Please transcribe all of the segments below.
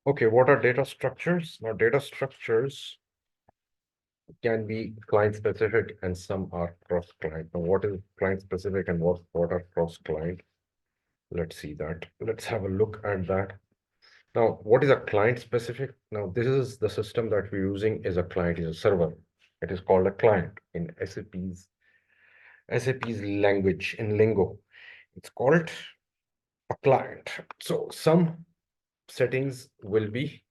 Okay, what are data structures? Now, data structures can be client specific and some are cross client. Now, what is client specific and what are cross client? Let's see that. Let's have a look at that. Now, what is a client specific? Now, this is the system that we're using is a client, is a server. It is called a client in SAP's language in lingo. It's called a client. So some settings will be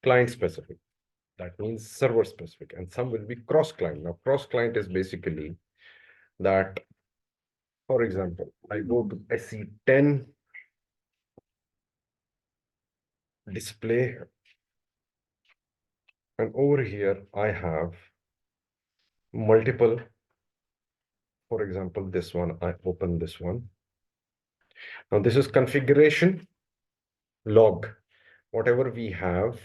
client specific. That means server specific, and some will be cross client. Now, cross client is basically that, for example, I go to SC10 display, and over here I have multiple. For example, this one, I open this one. Now, this is configuration log. Whatever we have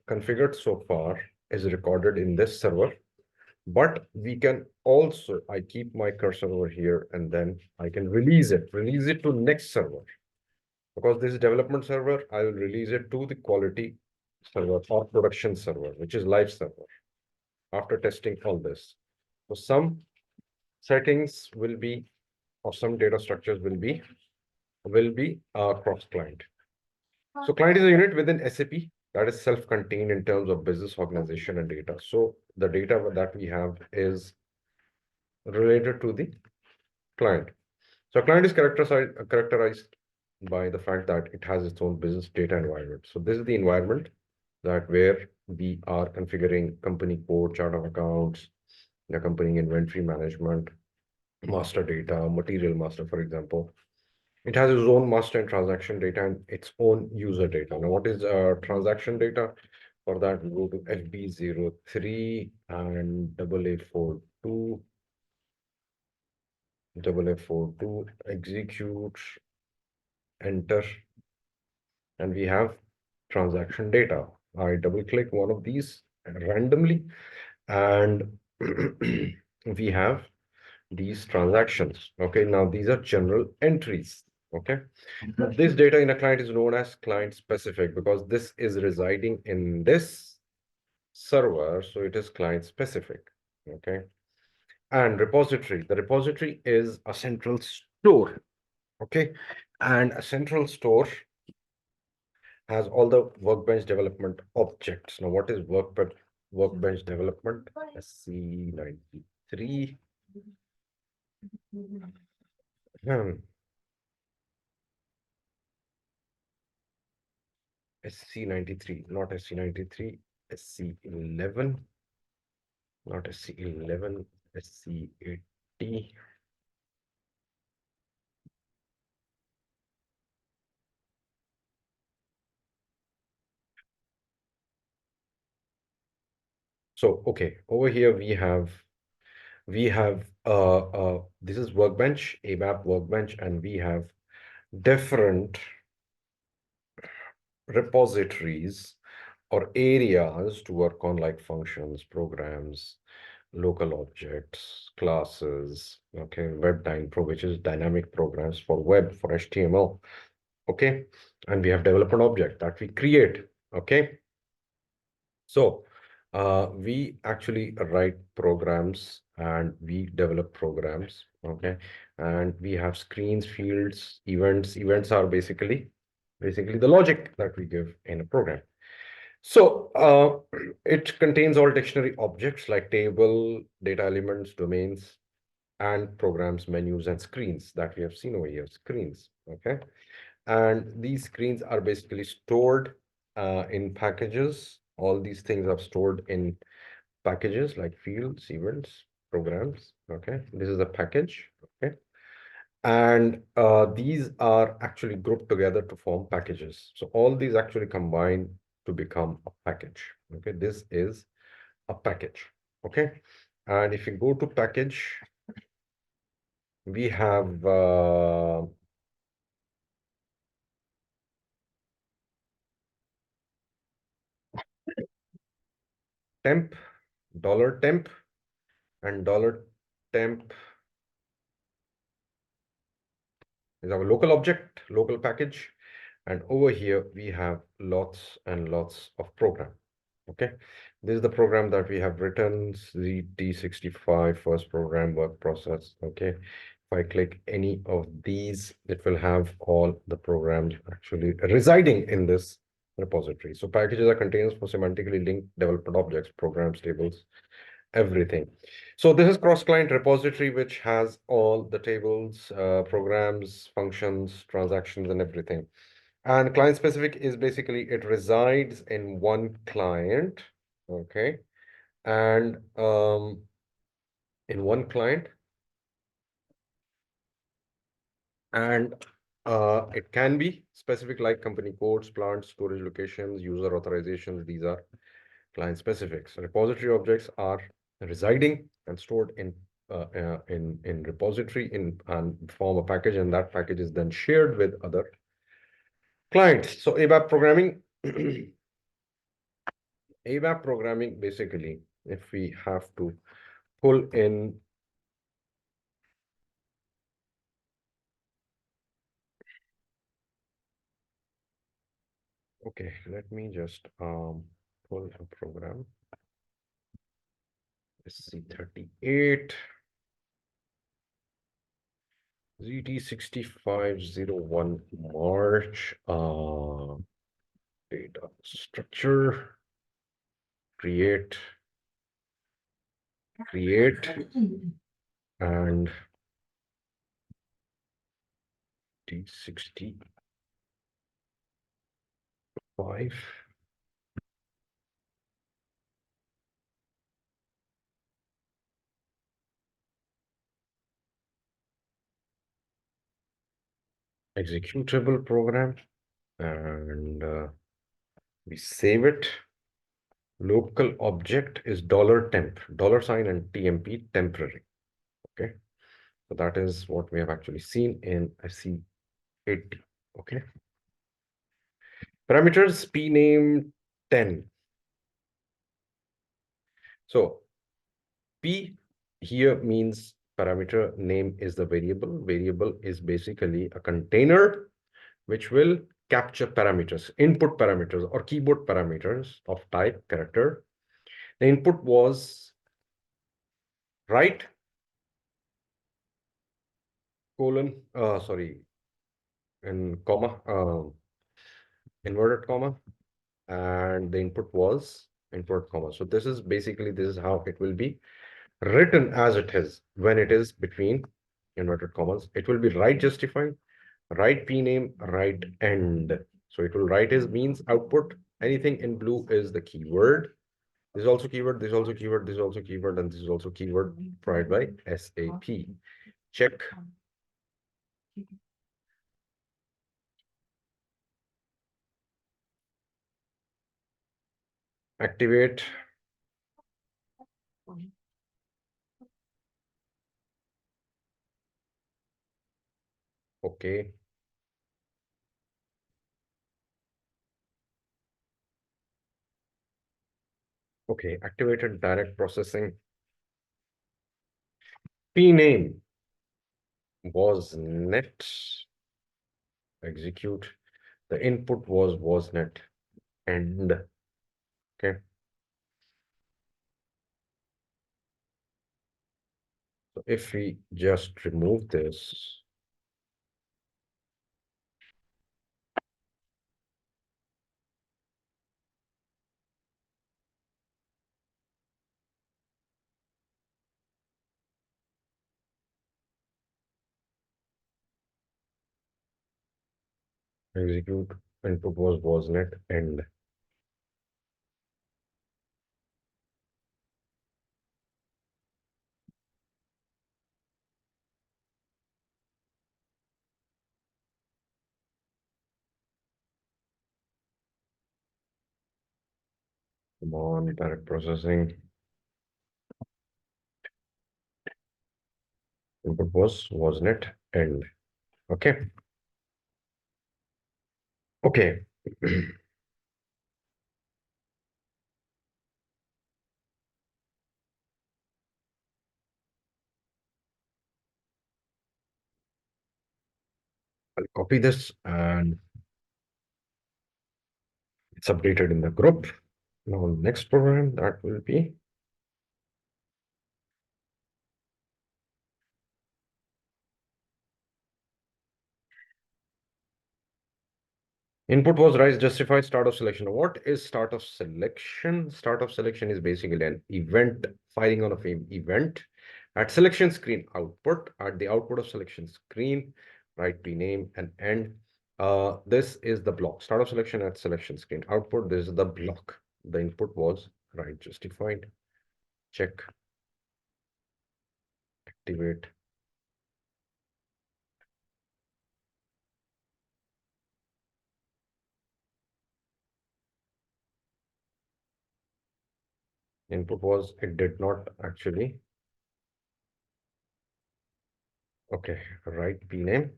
configured so far is recorded in this server. But we can also, I keep my cursor over here and then I can release it to next server. Because this is development server, I will release it to the quality server or production server, which is live server after testing all this. So some settings will be, or some data structures will be cross client. So client is a unit within SAP that is self-contained in terms of business organization and data. So the data that we have is related to the client. So client is characterized by the fact that it has its own business data environment. So this is the environment that where we are configuring company code, chart of accounts, the company inventory management, master data, material master, for example. It has its own master and transaction data and its own user data. Now, what is transaction data? For that, we go to FB03 and AA42, execute, enter, and we have transaction data. I double click one of these randomly, and we have these transactions. Okay, now these are general entries. Okay, this data in a client is known as client specific because this is residing in this server, so it is client specific. Okay, and repository, the repository is a central store. Okay, and a central store has all the workbench development objects. Now, what is workbench development? SC93. SC93, not SC93, SC11, not SC11, SC80. So, okay, over here we have this is workbench, ABAP workbench, and we have different repositories or areas to work on, like functions, programs, local objects, classes, okay, web9 which is dynamic programs for web, for HTML, okay, and we have development object that we create, okay. So we actually write programs and we develop programs, okay, and we have screens, fields, events. Events are basically the logic that we give in a program. So it contains all dictionary objects like table, data elements, domains, and programs, menus, and screens that we have seen over here, screens, okay? And these screens are basically stored in packages. All these things are stored in packages like fields, events, programs, okay? This is a package, okay? And these are actually grouped together to form packages. So all these actually combine to become a package. Okay, this is a package. Okay, and if you go to package, we have temp, $temp, and $temp is our local object, local package. And over here, we have lots and lots of program. Okay, this is the program that we have written, ZT65 first program work process. Okay, if I click any of these, it will have all the programs actually residing in this repository. So packages are containers for semantically linked development objects, programs, tables, everything. So this is cross-client repository, which has all the tables, programs, functions, transactions, and everything. And client specific is basically it resides in one client, okay? And in one client, and it can be specific like company codes, plants, storage locations, user authorizations. These are client specifics. Repository objects are residing and stored in repository in and form a package, and that package is then shared with other clients. So ABAP programming, ABAP programming basically, if we have to pull in, okay, let me just pull a program. SC38 ZT6501 March data structure, create, and T65 executable program, and we save it. Local object is $temp, $ and TMP, temporary. Okay, so that is what we have actually seen in SC80. Okay, parameters p name 10. So p here means parameter, name is the variable. Variable is basically a container which will capture parameters, input parameters or keyboard parameters of type character. The input was write colon, sorry, in comma, inverted comma, and the input was input comma. So this is basically, this is how it will be written as it is when it is between inverted commas. It will be write justified, write p name, write end. So it will write is means output. Anything in blue is the keyword. This is also keyword, this is also keyword, this is also keyword, and this is also keyword provided by SAP. Check. Activate. Okay. Okay, activated direct processing. P name was net. Execute. The input was net. End. Okay. So if we just remove this, execute, input was net, end. Come on, direct processing. Input was net, end. Okay. Okay. I'll copy this and it's updated in the group. Now, next program that will be input was rise justified start of selection. What is start of selection? Start of selection is basically an event, firing on of an event. At selection screen output, at the output of selection screen, write name and end. This is the block. Start of selection at selection screen output. This is the block. The input was right justified. Check, activate. Input was, it did not actually. Okay, write name.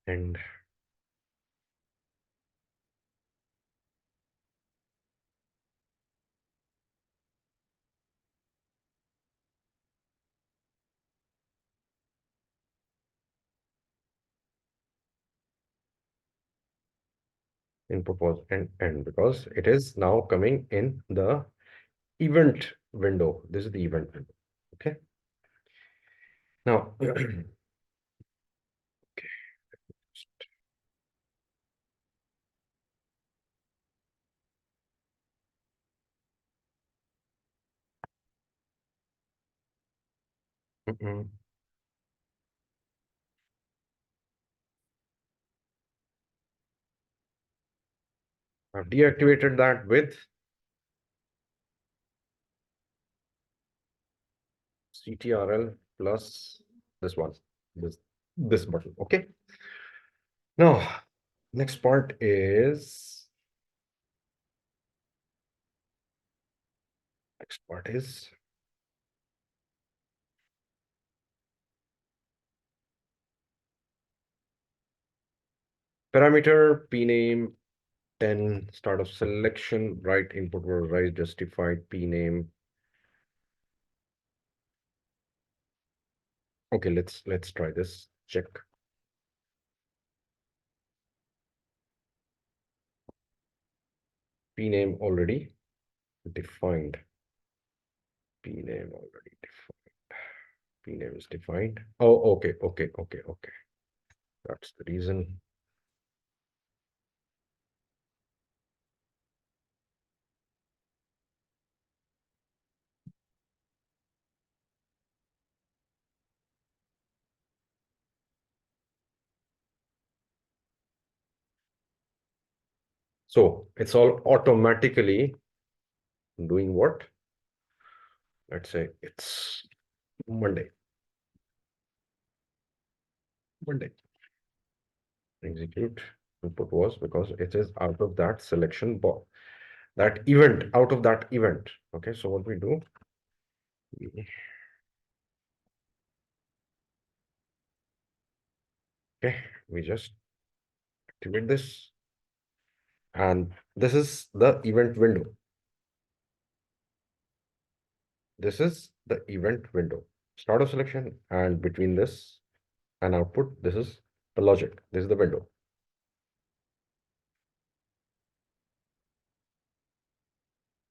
And input was end because it is now coming in the event window. This is the event window. Okay. Now, okay. I've deactivated that with CTRL plus this one, this this button. Okay. Now, next part is parameter pname 10 start of selection, right input was rise justified pname. Okay, let's try this. Check. Pname already defined. Pname already defined. Pname is defined. Oh, okay. That's the reason. So it's all automatically doing what? Let's say it's Monday. Monday. Execute. Input was because it is out of that selection box. That event, out of that event. Okay, so what we do? Okay, we just activate this. And this is the event window. This is the event window. Start of selection, and between this and output, this is the logic. This is the window.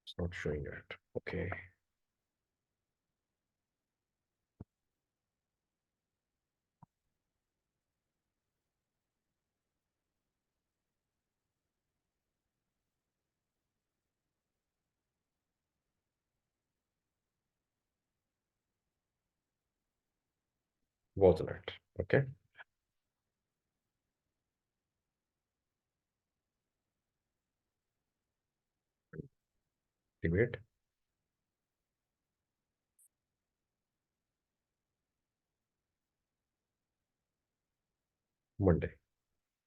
It's not showing it. Okay. Wasn't it? Okay. Activate. Monday.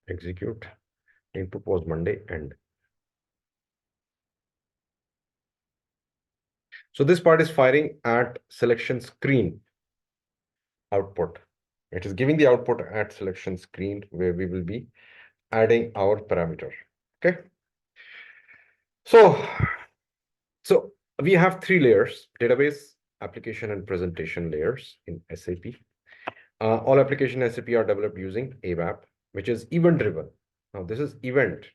Execute. Input was Monday and so this part is firing at selection screen output. It is giving the output at selection screen where we will be adding our parameter. Okay. So we have three layers: database, application and presentation layers in SAP. All application SAP are developed using ABAP, which is event driven. Now this is event.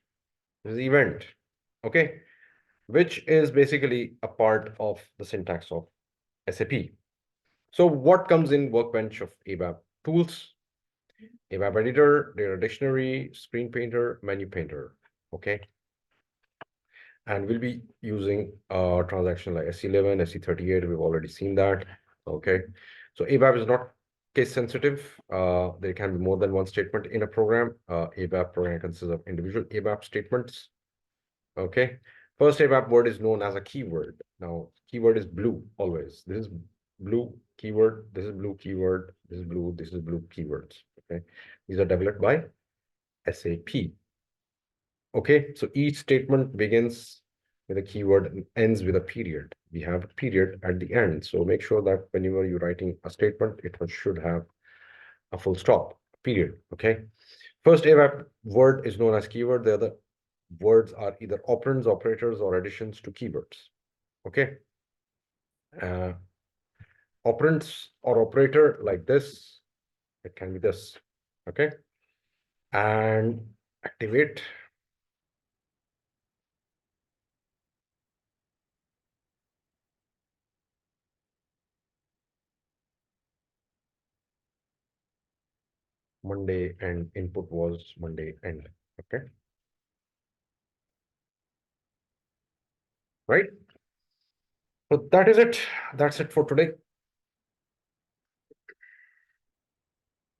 This is event. Okay, which is basically a part of the syntax of SAP. So what comes in workbench of ABAP? Tools, ABAP editor, data dictionary, screen painter, menu painter. Okay. And we'll be using a transaction like SE11, SE38. We've already seen that. Okay. So ABAP is not case sensitive. There can be more than one statement in a program. ABAP program consists of individual ABAP statements. Okay. First ABAP word is known as a keyword. Now, keyword is blue always. This is blue keyword. This is blue keyword. This is blue. This is blue keywords. Okay. These are developed by SAP. Okay. So each statement begins with a keyword and ends with a period. We have a period at the end. So make sure that whenever you're writing a statement, it should have a full stop, period. Okay. First ABAP word is known as keyword. The other words are either operands, operators, or additions to keywords. Okay. Uh, operands or operator like this, it can be this. Okay. And activate. Monday and input was Monday end. Okay. Right. So that is it. That's it for today.